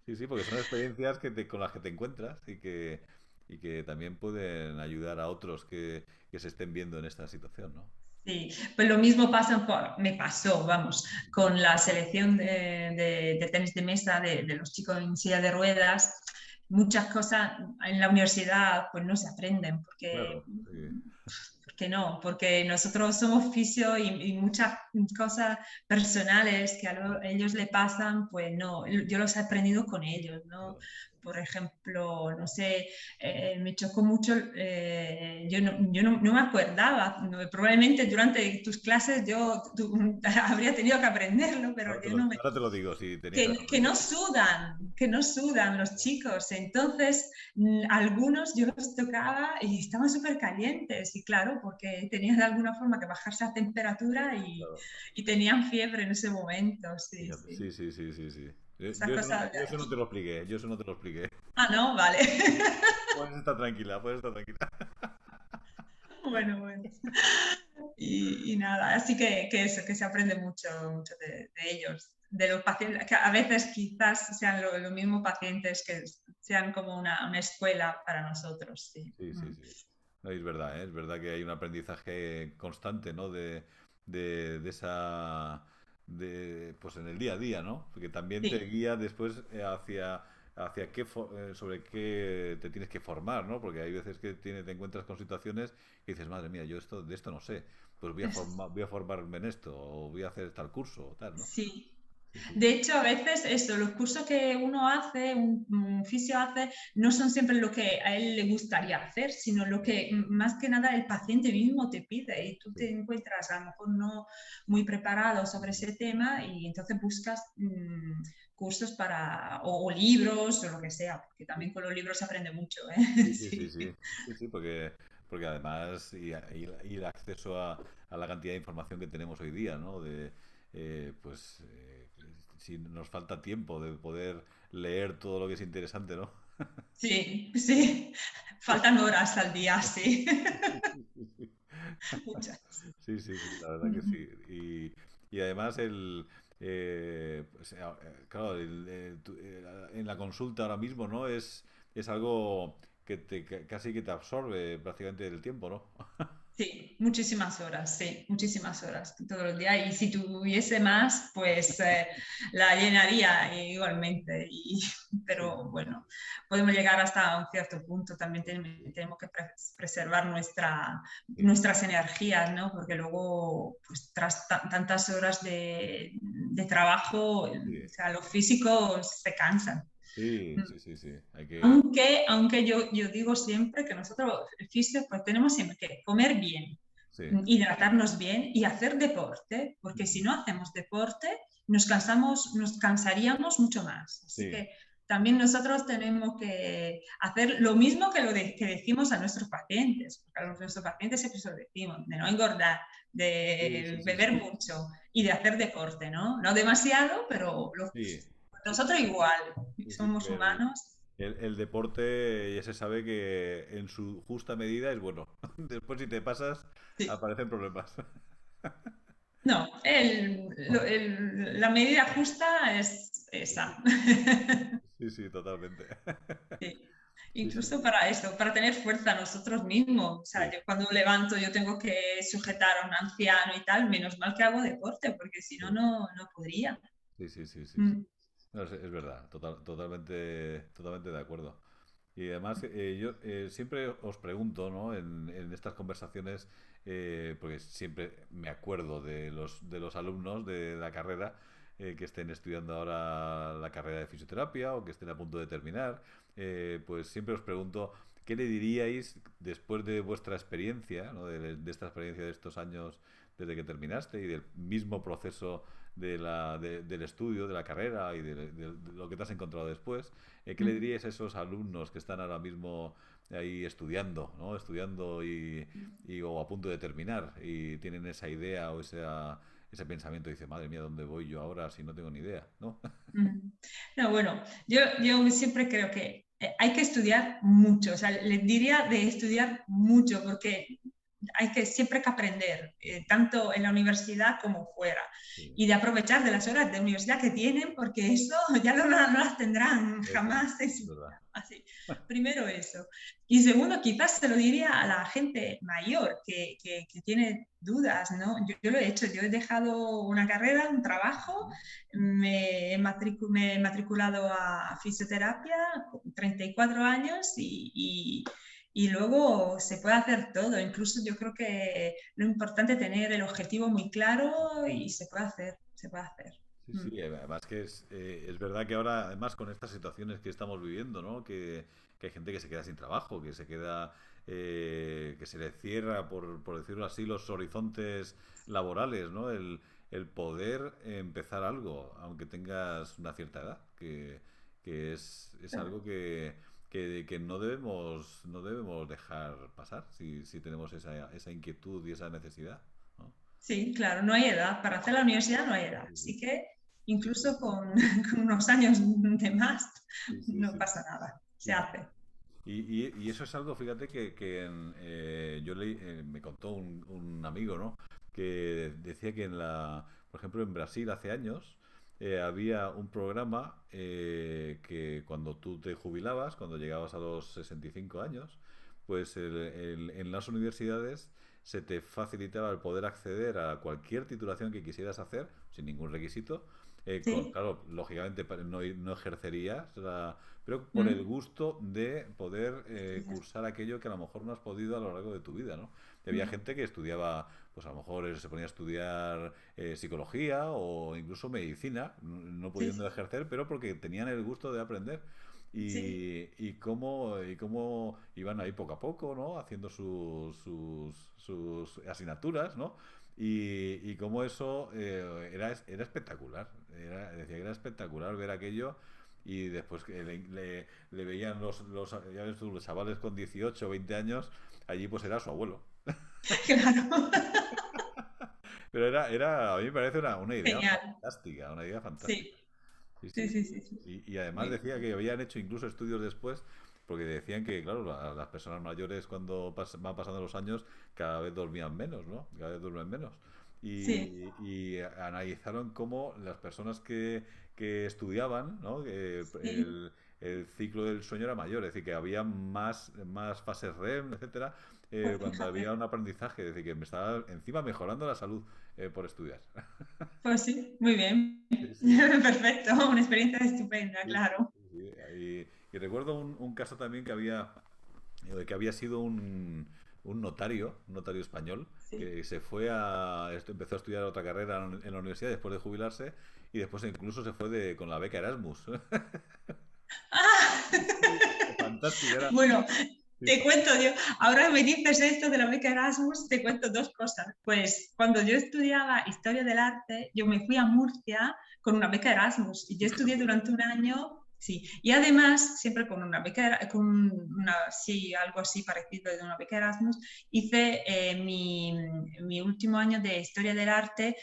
Sí, sí, porque son experiencias con las que te encuentras y que también pueden ayudar a otros que se estén viendo en esta situación, ¿no? sí. Pues lo mismo me pasó, vamos, Ujú. con la selección de tenis de mesa de los chicos en silla de ruedas. Muchas cosas en la universidad pues no se aprenden Claro, sí, porque no, porque nosotros somos fisio y muchas cosas personales que ellos le pasan, pues no, yo los he aprendido con ellos, ¿no? claro. Por ejemplo, no sé, me chocó mucho, yo no me acordaba, probablemente durante tus clases tú habría tenido que aprenderlo, pero Ahora te yo lo, no me ahora te lo digo, si tenías que haber que aprendido. que no sudan los chicos. Entonces, algunos yo los tocaba y estaban súper calientes. Y claro, porque tenían de alguna forma que bajarse la temperatura Claro, y tenían fiebre en ese momento. Sí, fíjate. sí. Sí, sí, sí, sí, sí. Esa cosa de Yo eso no aquí. te lo expliqué, yo eso no te lo expliqué. Ah, no, vale. Puedes estar tranquila, puedes estar tranquila. Bueno, bueno. Y nada, así que eso, que se aprende mucho, mucho de ellos, de los pacientes, que a veces quizás sean los mismos pacientes que sean como una escuela para nosotros, sí. Sí, sí, Mm. sí. No, y es verdad, ¿eh? Es verdad que hay un aprendizaje constante, ¿no? De esa, pues en el día a día, ¿no? Porque también te Sí, guía después hacia sobre qué te tienes que formar, ¿no? Porque hay veces que te encuentras con situaciones y dices, madre mía, yo de esto no sé, pues voy a formarme en esto, o voy a hacer tal curso, o tal, ¿no? sí. Sí, sí, De hecho, a veces eso, los cursos que uno hace, un fisio hace, no son siempre lo que a él le gustaría hacer, sino lo que más que nada el paciente mismo te pide y tú sí. te encuentras a lo mejor no muy preparado sobre Ujú. ese tema y entonces buscas cursos o libros o lo que sea, porque Sí. también con los libros se aprende mucho, ¿eh? Sí, sí, sí, Sí, sí, sí, sí, porque además y el acceso a la cantidad de información que tenemos hoy día, ¿no? pues si nos falta tiempo de poder leer todo lo que es interesante, ¿no? Sí, sí, faltan horas al día, sí. Muchas. Sí, sí, sí, la verdad que sí. Y además pues, claro, en la consulta ahora mismo, ¿no? Es algo casi que te absorbe prácticamente el tiempo, ¿no? Sí, muchísimas horas todos los días. Y si tuviese más, pues la llenaría igualmente. Sí, Pero bueno, podemos llegar hasta un cierto punto. También tenemos que preservar sí, nuestras energías, ¿no? Porque luego, pues tras tantas horas de trabajo, o sí, sea, los físicos se cansan. sí, sí, sí, sí. Hay que... Aunque yo digo siempre que nosotros, fisios, pues tenemos siempre que comer bien, Sí. hidratarnos bien y hacer deporte, porque si Ujú. no hacemos deporte, nos cansaríamos mucho más. Así Sí, que también nosotros tenemos que hacer lo mismo que decimos a nuestros pacientes, porque a nuestros pacientes siempre se lo decimos, de no engordar, sí, sí, de sí, beber sí. mucho y de hacer deporte, ¿no? No demasiado, pero Sí, sí, sí, nosotros igual, sí, sí, somos porque humanos. el deporte ya se sabe que en su justa medida es bueno. Después, si te pasas, Sí. aparecen problemas. No, la medida justa es esa. Sí, sí, totalmente. Sí. Sí, sí, Incluso sí. para eso, para tener fuerza nosotros mismos. O sea, Sí, yo cuando levanto yo tengo que sujetar a un anciano y tal, menos mal que hago deporte, porque si no, sí, no podría. sí, sí, sí, sí, sí. Mm. No, es verdad, totalmente, totalmente de acuerdo. Y además, yo siempre os pregunto, ¿no? En estas conversaciones, porque siempre me acuerdo de los alumnos de la carrera que estén estudiando ahora la carrera de fisioterapia o que estén a punto de terminar, pues siempre os pregunto, ¿qué le diríais después de vuestra experiencia, ¿no? De esta experiencia de estos años desde que terminaste y del mismo proceso del estudio, de la carrera y de lo que te has encontrado después? ¿Qué le Mm. diríais a esos alumnos que están ahora mismo ahí estudiando, ¿no? Estudiando o a punto de terminar y tienen esa idea o ese pensamiento y dice, madre mía, ¿dónde voy yo ahora si no tengo ni idea, ¿no? Mm. No, bueno, yo siempre creo que hay que estudiar mucho, o sea, les diría de estudiar mucho, porque hay que siempre que aprender, tanto en la universidad como fuera, Sí, y de aprovechar de las horas de universidad que tienen, porque eso ya no las tendrán eso es jamás en su verdad. vida. Así, primero eso. Y segundo, quizás se lo diría a la gente mayor que tiene dudas, ¿no? Yo lo he hecho, yo he dejado una carrera, un trabajo, me he matriculado a fisioterapia con 34 años y luego se puede hacer todo. Incluso yo creo que lo importante es tener el objetivo muy claro y se puede hacer, se puede hacer. Sí, sí, Mm. además que es verdad que ahora, además con estas situaciones que estamos viviendo, ¿no? Que hay gente que se queda sin trabajo, que se queda, que se le cierra, por decirlo así, los horizontes laborales, ¿no? El poder empezar algo, aunque tengas una cierta edad, que es algo que no debemos dejar pasar si tenemos esa inquietud y esa necesidad, ¿no? Sí, claro, no hay edad. Para hacer la universidad no hay edad. Sí, Así que incluso con, con unos años de más sí, sí, no sí, pasa nada. Se sí, sí. hace. Y eso es algo, fíjate, me contó un amigo, ¿no? Que decía que por ejemplo, en Brasil hace años había un programa que cuando tú te jubilabas, cuando llegabas a los 65 años, pues en las universidades se te facilitaba el poder acceder a cualquier titulación que quisieras hacer, sin ningún requisito. Sí. Claro, lógicamente no ejercerías pero por el Mm. gusto de poder Sí, sí. cursar aquello que a lo mejor no has podido a lo largo de tu vida, ¿no? Y había Mm. gente que estudiaba, pues a lo mejor se ponía a estudiar psicología o incluso medicina, no Sí, pudiendo sí. ejercer, pero porque tenían el gusto de aprender. Sí. Y cómo iban ahí poco a poco, ¿no? Haciendo sus asignaturas, ¿no? Y cómo eso era espectacular. Decía que era espectacular ver aquello y después que le veían ya ves tú, los chavales con 18 o 20 años, allí pues era su abuelo. Claro. Pero a mí me parece una idea Genial. fantástica, una idea Sí, fantástica. Sí, sí, sí, sí, sí. sí, sí. Y además Muy decía bien. que habían hecho incluso estudios después, porque decían que, claro, las personas mayores cuando van pasando los años cada vez dormían menos, ¿no? Cada vez duermen menos. Sí, Y analizaron cómo las personas que estudiaban, ¿no? Que sí. el ciclo del sueño era mayor, es decir, que había más fases REM, etcétera, Pues cuando había fíjate. un aprendizaje, es decir, que me estaba encima mejorando la salud por estudiar. Pues sí, muy bien. Sí, sí. Perfecto, una experiencia estupenda, Sí, claro. sí, sí. Y recuerdo un caso también que había sido un notario español, Sí. que se fue empezó a estudiar otra carrera en la universidad después de jubilarse y después incluso se fue con la beca Erasmus. Ah, Sí, fantástico, era. bueno, Sí, te cuento, yo, ahora me dices esto de la beca Erasmus, te cuento dos cosas. Pues cuando yo estudiaba Historia del Arte, yo me fui a Murcia con una beca Erasmus y yo estudié fíjate. durante un año, sí, y además, siempre con una beca, con una, sí, algo así parecido de una beca Erasmus, hice mi último año de Historia del Arte,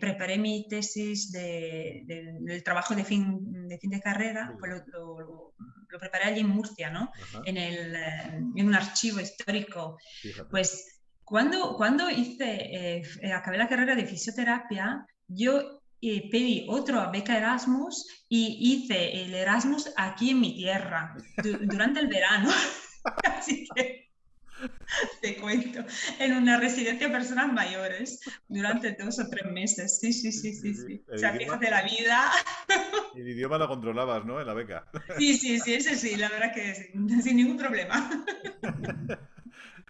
preparé mi tesis del trabajo de fin de carrera, Sí, pues lo preparé allí en Murcia, ¿no? ajá, En un archivo histórico. fíjate. Pues cuando acabé la carrera de fisioterapia, yo pedí otro beca Erasmus y hice el Erasmus aquí en mi tierra, durante el verano. Así que te cuento, en una residencia de personas mayores, durante 2 o 3 meses. Sí, sí, Sí, sí, sí, sí, sí. sí. O sea, fíjate la vida. El idioma lo controlabas, ¿no? En la beca. Sí, sí, sí, ese sí, la verdad que sin ningún problema.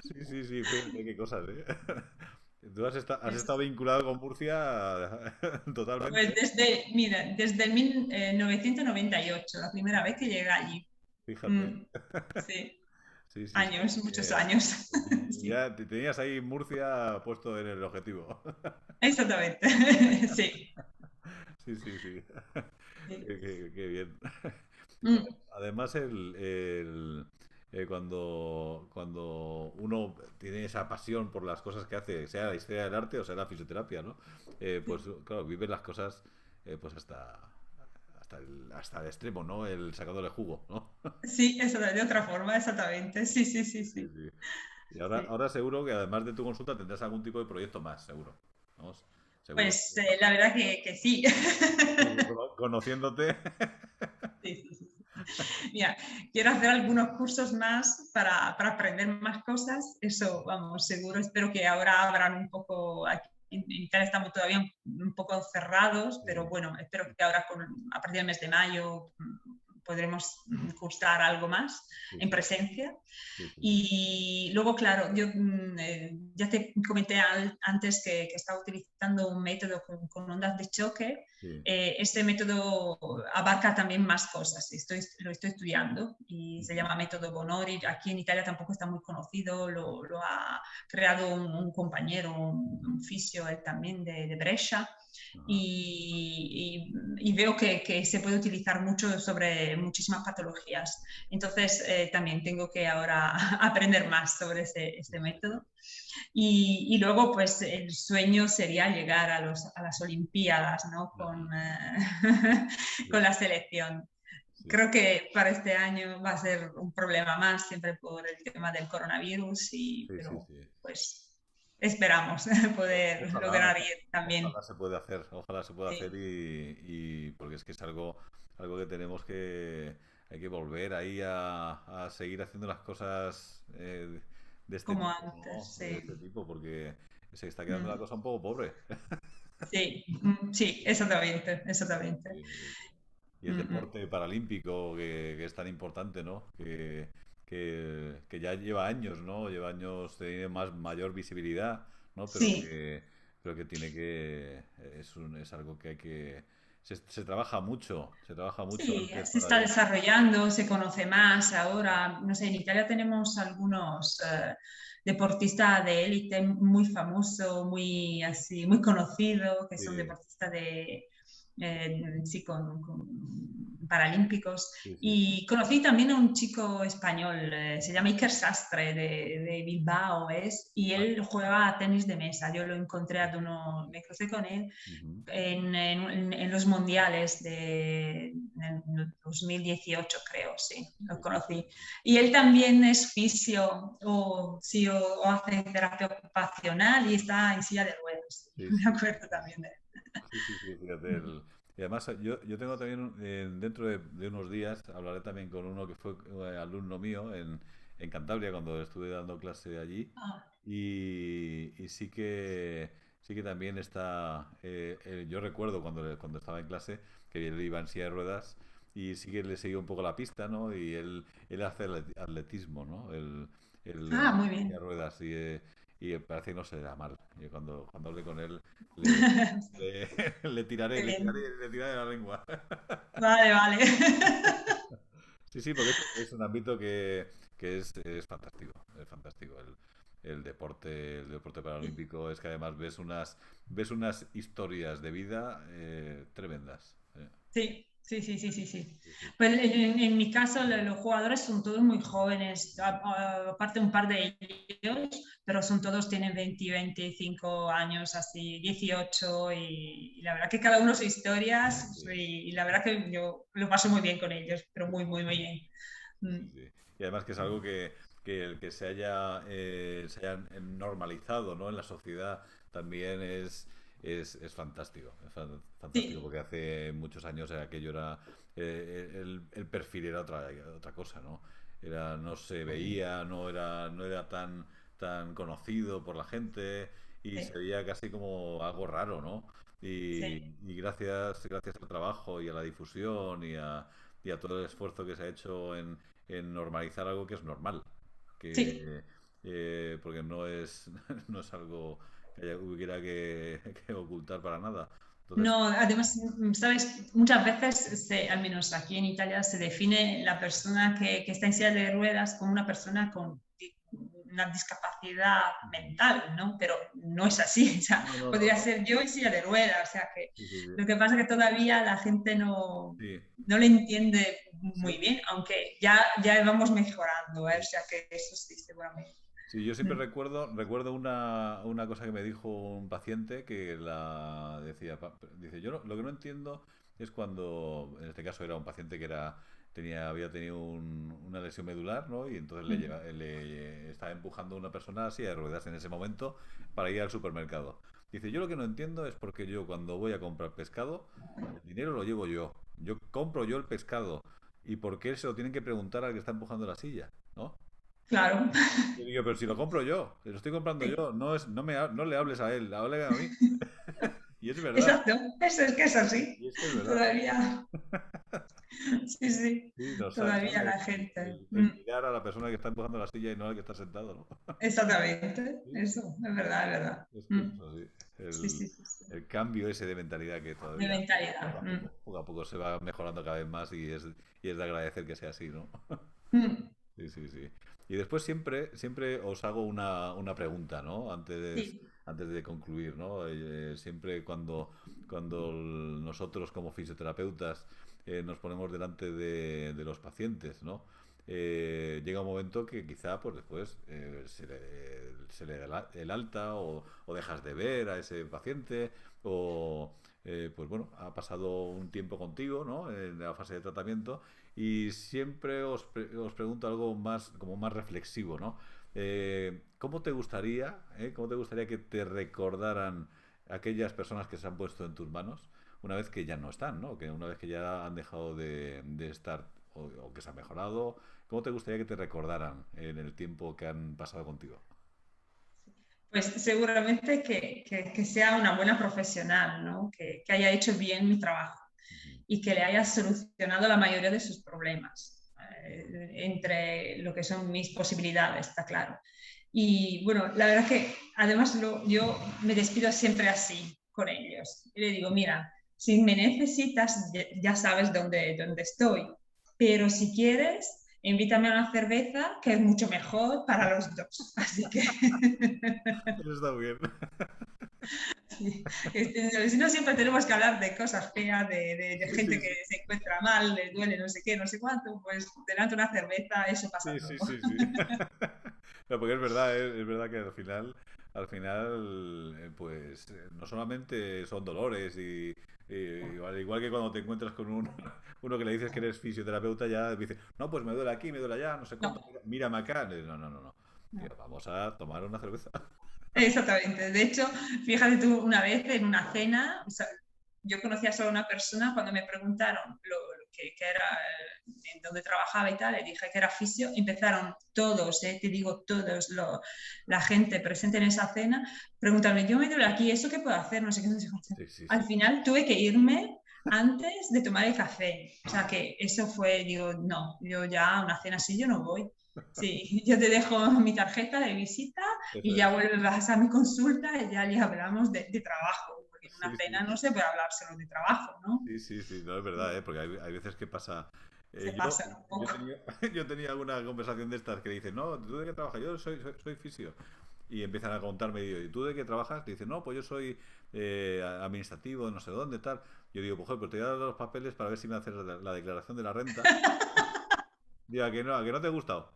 Sí, sí, sí, fíjate qué cosas, ¿eh? Tú has estado Es- vinculado con Murcia totalmente, Pues ¿eh? mira, desde 1998, la primera vez que llegué allí. Fíjate. Mm, sí, Sí, sí, sí. años, muchos años. Y Sí, ya te tenías ahí Murcia puesto en el objetivo. exactamente. Sí, Sí, sí, sí. sí. Qué bien. Mm, Además, cuando uno tiene esa pasión por las cosas que hace, sea la historia del arte o sea la fisioterapia, ¿no? Pues sí, claro, vive las cosas pues hasta el extremo, ¿no? El sacándole jugo, ¿no? sí, eso de otra forma, exactamente. Sí, sí, sí, Sí, sí. sí. Y ahora, Sí. ahora seguro que además de tu consulta tendrás algún tipo de proyecto más, seguro. Vamos, seguro. Pues la verdad que sí. Conociéndote. Sí, sí, sí, sí. Mira, quiero hacer algunos cursos más para aprender más cosas. Eso, vamos, seguro. Espero que ahora abran un poco. Aquí en Italia estamos todavía un poco cerrados, pero Sí, bueno, espero que ahora a partir del mes de mayo podremos cursar algo más sí, en sí, presencia. sí, sí. Y luego, claro, yo ya te comenté antes que estaba utilizando un método con ondas de choque. Sí. Este método abarca también más cosas. Lo estoy estudiando y se Ujú. llama método Bonori. Aquí en Italia tampoco está muy conocido. Lo ha creado un compañero, un fisio, él también de Brescia. Ajá. Y veo que se puede utilizar mucho sobre muchísimas patologías. Entonces, también tengo que ahora aprender más sobre este método. Y luego, pues, el sueño sería llegar a las Olimpiadas, ¿no? Ajá. Con Sí, la selección. sí, Creo sí. que para este año va a ser un problema más, siempre por el tema del coronavirus, Sí, sí, pero sí. pues esperamos poder Ojalá, lograr ir también. ojalá se pueda hacer Sí, y porque es que es algo que hay que volver ahí a seguir haciendo las cosas de este como tipo, antes, ¿no? De este sí. tipo, porque se está quedando la Mm. cosa un poco pobre. Sí, sí, exactamente, exactamente. Y el Mm, mm. deporte paralímpico que es tan importante, ¿no? Que ya lleva años, ¿no? Lleva años, tiene mayor visibilidad, ¿no? Pero Sí, que tiene que, es algo que hay que, se trabaja mucho sí, antes se para está llegar. desarrollando, se conoce más ahora. No sé, en Italia tenemos algunos deportistas de élite muy famosos, muy así, muy conocidos, que son Sí, deportistas sí, con paralímpicos. Sí, sí. Y conocí también a un chico español, se llama Iker Sastre, de Bilbao, y Ah, él juega a tenis de mesa. Yo lo encontré, me crucé con él ujú. en los mundiales en 2018, creo, sí, lo Sí, sí, conocí. sí. Y él también es fisio sí, o hace terapia ocupacional y está en silla de ruedas. Sí, Me sí, acuerdo también de él. sí, sí, sí, fíjate. Y además, yo tengo también, dentro de unos días, hablaré también con uno que fue alumno mío en Cantabria cuando estuve dando clase allí. Ah, Y sí que también está. Yo recuerdo cuando estaba en clase que él iba en silla de ruedas y sí que le seguía un poco la pista, ¿no? Y él hace atletismo, ¿no? Él en muy silla de bien. ruedas y parece que no se da mal. Y cuando hable con él le, le, le tiraré, Qué le tiraré, bien. le tiraré la lengua. Vale, vale. Sí, sí, porque es un ámbito que es fantástico, es fantástico. El deporte paralímpico es que además ves unas historias de vida tremendas. Sí, sí, sí, sí, sí, sí. Sí, sí. Pues en mi caso, los jugadores son todos muy jóvenes, aparte un par de ellos, pero son todos tienen 20, 25 años, así 18, y la verdad que cada uno sus historias, Sí, y la verdad que yo lo paso muy bien con ellos, pero sí, muy, sí, muy, muy sí, bien. sí, sí, sí. Y además que es algo que el que se haya normalizado, ¿no? En la sociedad también es fantástico. Es fantástico Sí, porque hace muchos años aquello era. El perfil era otra cosa, ¿no? No se veía, no era tan conocido por la gente y se sí, veía casi como algo raro, ¿no? sí, Y gracias al trabajo y a la difusión y a todo el esfuerzo que se ha hecho en normalizar algo que es normal, sí. que, porque no es algo que hubiera que ocultar para nada. Entonces, No, además, sabes, muchas veces, al menos aquí en Italia, se define la persona que está en silla de ruedas como una persona con una discapacidad ujú. mental, ¿no? Pero no es así, o sea, No, no, no, podría no. ser yo en silla de ruedas, o sea, que Sí, sí, sí. lo que pasa es que todavía la gente Sí, no le entiende muy sí. bien, aunque ya vamos mejorando, ¿eh? O Sí. sea, que eso sí, seguramente. Sí, yo siempre Mm, recuerdo una cosa que me dijo un paciente que la decía, dice, yo lo que no entiendo es cuando, en este caso era un paciente que había tenido una lesión medular, ¿no? Y entonces mm. le estaba empujando a una persona así de ruedas en ese momento para ir al supermercado. Dice, yo lo que no entiendo es porque yo cuando voy a comprar pescado, el dinero lo llevo yo. Yo compro yo el pescado. ¿Y por qué se lo tienen que preguntar al que está empujando la silla? ¿No? Claro, Yo digo, pero si lo compro yo, si lo estoy comprando sí. yo, no le hables a él, háblame a mí. Y es verdad, Exacto, eso es que es así. y es que es verdad. Todavía, sí, sí, Sí, no todavía sabes la gente. el mirar a la persona que está empujando la silla y no al que está sentado, ¿no? Exactamente, Sí, eso, es verdad, es verdad. es Mm. curioso, sí. Sí, sí, sí, sí. El cambio ese de mentalidad que De todavía mentalidad. Mm. poco a poco se va mejorando cada vez más y es de agradecer que sea así, ¿no? Mm. Sí, sí, sí. Y después siempre os hago una pregunta, ¿no? Sí, Antes de concluir, ¿no? Siempre cuando nosotros como fisioterapeutas nos ponemos delante de los pacientes, ¿no? Llega un momento que quizá pues después se le da el alta o dejas de ver a ese paciente o pues bueno, ha pasado un tiempo contigo, ¿no? En la fase de tratamiento y siempre os pregunto algo más, como más reflexivo, ¿no? ¿Cómo te gustaría que te recordaran aquellas personas que se han puesto en tus manos una vez que ya no están, ¿no? Que una vez que ya han dejado de estar o que se han mejorado, ¿cómo te gustaría que te recordaran en el tiempo que han pasado contigo? pues seguramente que sea una buena profesional, ¿no? Que haya hecho bien mi trabajo Ujú, y que le haya solucionado la mayoría de sus problemas, entre lo que son mis posibilidades, está claro. Y bueno, la verdad que además yo me despido siempre así con ellos. Y le digo, mira, si me necesitas, ya sabes dónde estoy, pero si quieres, invítame a una cerveza, que es mucho mejor para los dos. Así que eso está muy bien. Sí. Si no, siempre tenemos que hablar de cosas feas, de Sí, gente sí, que sí. se encuentra mal, le duele no sé qué, no sé cuánto, pues delante de una cerveza eso pasa Sí, sí, todo. sí, sí. No, porque es verdad que al final, pues no solamente son dolores igual que cuando te encuentras con uno que le dices que eres fisioterapeuta, ya dice, no, pues me duele aquí, me duele allá, no sé cuánto, No, mírame acá. No, no, no, no. no. Tío, vamos a tomar una cerveza. Exactamente. De hecho, fíjate tú, una vez en una cena, o sea, yo conocía solo a una persona cuando me preguntaron lo que era, en dónde trabajaba y tal, le dije que era fisio, empezaron todos, te digo todos, la gente presente en esa cena, preguntarme, yo me duele aquí, ¿eso qué puedo hacer? No sé qué, no sé cuánto. Sí, sí, Al sí. final tuve que irme antes de tomar el café. O sea que eso fue, digo, no, yo ya a una cena así yo no voy. Sí, yo te dejo mi tarjeta de visita Eso y ya es. vuelves a mi consulta y ya le hablamos de trabajo, porque en una Sí, cena sí. no se puede hablar solo de trabajo, ¿no? Sí, sí, sí, no es verdad, ¿eh? Porque hay veces que pasa. Se Yo, pasan un yo poco. tenía, yo tenía alguna conversación de estas que dicen, no, ¿tú de qué trabajas? Yo soy fisio. Y empiezan a contarme, y ¿tú de qué trabajas? Te dicen, no, pues yo soy administrativo, no sé dónde, tal. Yo digo, pues, joder, pues te voy a dar los papeles para ver si me haces la declaración de la renta. Digo, a que no te ha gustado?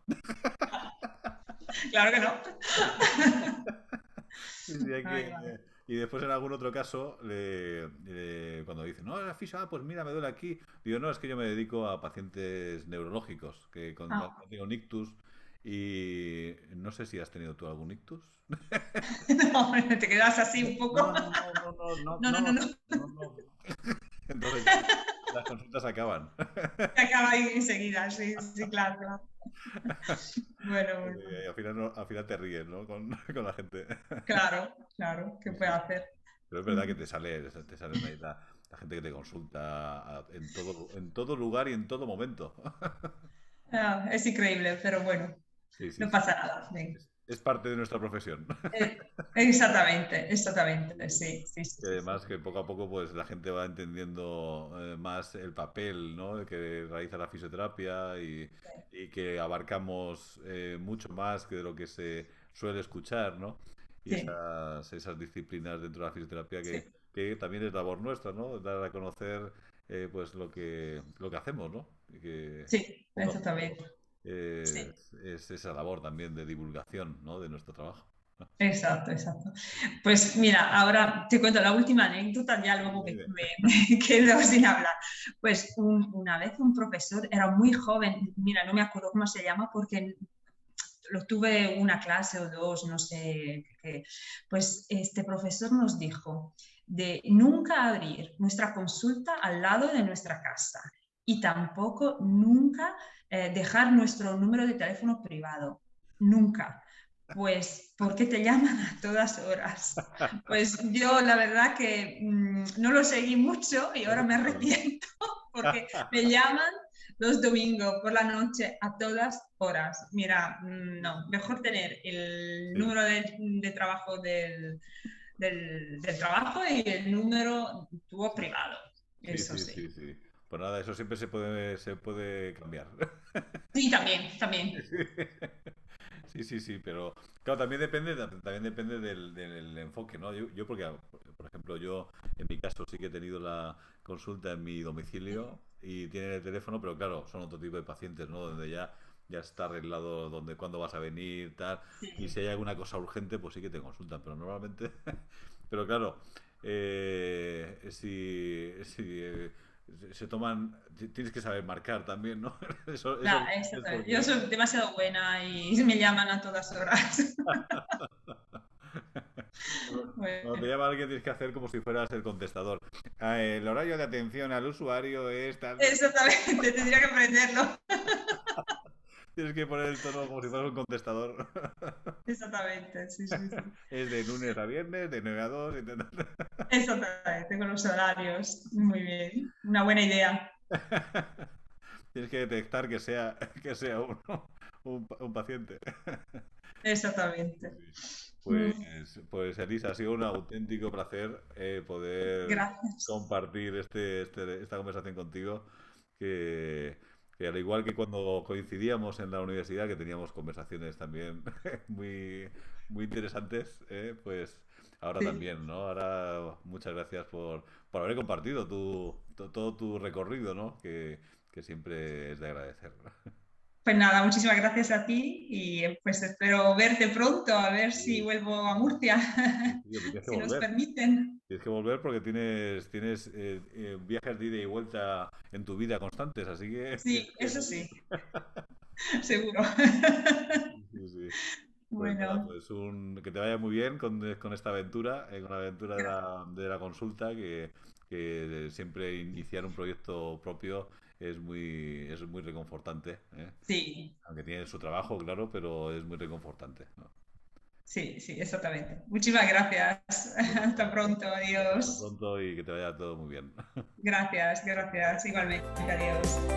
Claro que no. Sí, sí, Ay, vale. y después en algún otro caso, cuando dicen, no, la ficha, pues mira, me duele aquí. Digo, no, es que yo me dedico a pacientes neurológicos, que Ah. tengo un ictus. Y no sé si has tenido tú algún ictus. No, te quedas así un No, poco. no, no, no, no, no, No, no, no, no, no. no, no. Entonces las consultas acaban. Se acaba ahí enseguida, sí, sí, claro, claro. Bueno, bueno. Al final, al final te ríes, ¿no? Con la gente. Claro, claro, ¿qué Sí, puede sí. hacer? Pero es verdad que Mm. te sale la gente que te consulta en todo lugar y en todo momento. Ah, es increíble, pero bueno, Sí, sí, no sí. pasa nada. Bien. Es parte de nuestra profesión. Exactamente, Sí, exactamente, sí, sí. sí, sí, sí, Y sí, sí. además que poco a poco pues la gente va entendiendo más el papel, ¿no? que realiza la fisioterapia y que abarcamos mucho más que de lo que se suele escuchar, ¿no? Y Sí, esas disciplinas dentro de la fisioterapia sí, que también es labor nuestra, ¿no? Dar a conocer pues lo que hacemos, ¿no? Y que sí, poco a poco exactamente. Sí, es esa labor también de divulgación, ¿no? De nuestro trabajo. exacto, exacto. Pues mira, ahora te cuento la última anécdota, ya Dime, luego me, dime. me quedo sin hablar. Pues una vez un profesor era muy joven, mira, no me acuerdo cómo se llama porque lo tuve una clase o dos, no sé qué. Pues este profesor nos dijo de nunca abrir nuestra consulta al lado de nuestra casa y tampoco nunca dejar nuestro número de teléfono privado. Nunca. Pues, ¿por qué te llaman a todas horas? Pues yo la verdad que no lo seguí mucho y No ahora te me gustó, ¿no? arrepiento porque me llaman los domingos por la noche a todas horas. Mira, no, mejor tener el Sí, número de trabajo del trabajo y el número tuvo privado. sí, Eso sí, sí. sí, sí. Pues nada, eso siempre se puede cambiar. Sí, también, también. Sí, sí, sí, pero claro, también depende del enfoque, ¿no? Yo porque, por ejemplo, yo en mi caso sí que he tenido la consulta en mi domicilio y tienen el teléfono, pero claro, son otro tipo de pacientes, ¿no? Donde ya está arreglado donde cuándo vas a venir, tal, y si Sí. hay alguna cosa urgente, pues sí que te consultan, pero normalmente, pero claro, si se toman, tienes que saber marcar también, ¿no? Eso Nah, es yo porque soy demasiado buena y me llaman a todas horas. cuando te Bueno, llama alguien tienes que hacer como si fueras el contestador. El horario de atención al usuario es tal. exactamente, tendría que aprenderlo. Tienes que poner el tono como si fueras un contestador. Exactamente, sí, sí, sí. Es de lunes a viernes, de 9 a 2. Exactamente, con los horarios. Muy bien, una buena idea. Tienes que detectar que sea un paciente. Sí, Exactamente. sí. Mm, Pues Elisa, ha sido un auténtico placer poder gracias. compartir esta conversación contigo, que, que al igual que cuando coincidíamos en la universidad, que teníamos conversaciones también muy, muy interesantes, pues ahora Sí. también, ¿no? Ahora muchas gracias por haber compartido todo tu recorrido, ¿no? Que siempre es de agradecer. Pues nada, muchísimas gracias a ti y pues espero verte pronto, a ver si Sí, vuelvo a Murcia, sí, sí, tienes que si nos volver. permiten. Tienes que volver porque tienes viajes de ida y vuelta en tu vida constantes, así que tienes Sí, que eso venir. sí, seguro. Sí, sí. Pues nada, Bueno, pues que te vaya muy bien con esta aventura, con la aventura gra- de la consulta, que siempre iniciar un proyecto propio es muy reconfortante, ¿eh? sí, Aunque tiene su trabajo, claro, pero es muy reconfortante, ¿no? sí, sí, exactamente. Muchísimas gracias. Bueno, Hasta pronto, hasta adiós. pronto y que te vaya todo muy bien. Gracias, gracias. Igualmente, adiós.